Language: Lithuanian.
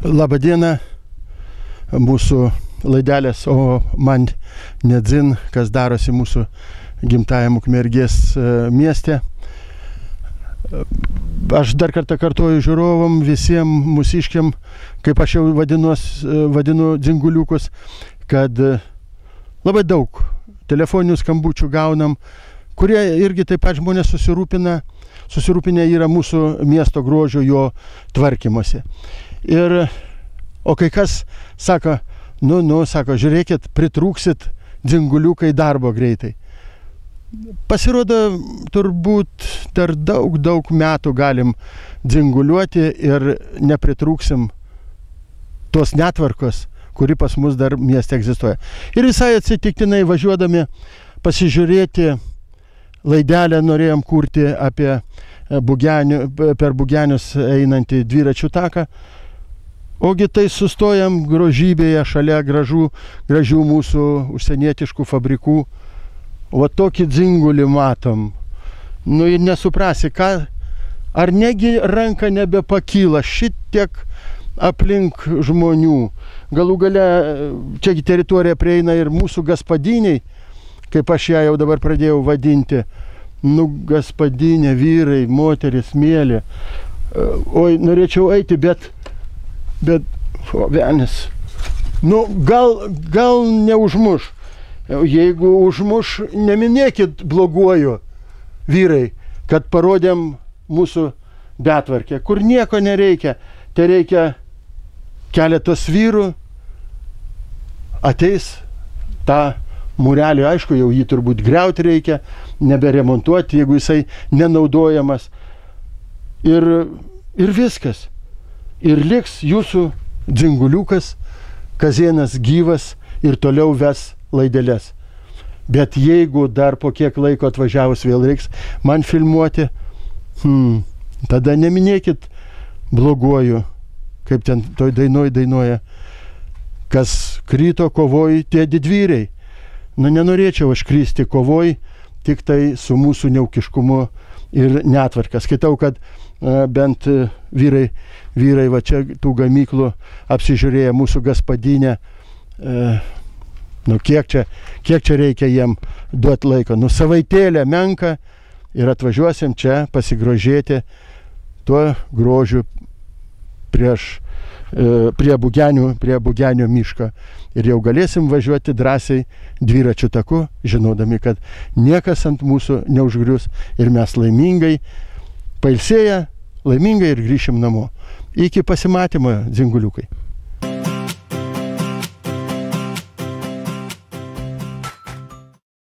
Labą dieną, mūsų laidelės, o man nedzin, kas darosi mūsų gimtajam Ukmergės mieste. Aš dar kartą kartuoju žiūrovam, visiems mūsiškiam, kaip aš jau vadinu dzinguliukus, kad labai daug telefoninių skambučių gaunam, kurie irgi taip pat žmonės susirūpinę yra mūsų miesto grožio, jo tvarkymosi. O kai kas sako, sako, žiūrėkit, pritrūksit dzinguliukai darbo greitai. Pasirodo, turbūt dar daug metų galim dzinguliuoti ir nepritrūksim tos netvarkos, kuri pas mus dar mieste egzistuoja. Ir visai atsitiktinai važiuodami pasižiūrėti laidelę norėjom kurti apie per Bugenius einantį dviračių taką. Ogi tai sustojam grožybėje šalia gražių mūsų užsienietiškų fabrikų. O tokį dzingulį matom. Ir nesuprasi, ar negi ranka nebepakyla šitiek aplink žmonių. Galų gale čia teritorija prieina ir mūsų gaspadiniai, kaip aš ją jau dabar pradėjau vadinti. Gaspadinė, vyrai, moteris, mėlė. Oi, norėčiau eiti, bet venis. Gal neužmuš. Jeigu užmuš, neminėkit bloguoju, vyrai, kad parodėm mūsų betvarkę, kur nieko nereikia. Tai reikia keletos vyrų, ateis tą mūrelį, aišku, jau jį turbūt griauti reikia, neberemontuoti, jeigu jisai nenaudojamas. Ir viskas. Ir liks jūsų dzinguliukas, Kazėnas gyvas ir toliau ves laideles. Bet jeigu dar po kiek laiko atvažiavus vėl reiks man filmuoti, tada neminėkit bloguoju, kaip ten toj dainuoja, kas kryto kovoj tie didvyriai. Nenorėčiau aš kristi kovoj, tik tai su mūsų neukiškumu ir netvarka. Skaitau, kad bent vyrai va čia tų gamyklų apsižiūrėję mūsų gaspadinę, kiek čia reikia jiem duoti laiko. Savaitėlę menka ir atvažiuosim čia pasigrožėti tuo grožiu prie Bugenio miško. Ir jau galėsim važiuoti drąsiai dviračių taku, žinodami, kad niekas ant mūsų neužgrius ir mes laimingai pailsėję, laimingai ir grįšim namo. Iki pasimatymo, dzinguliukai.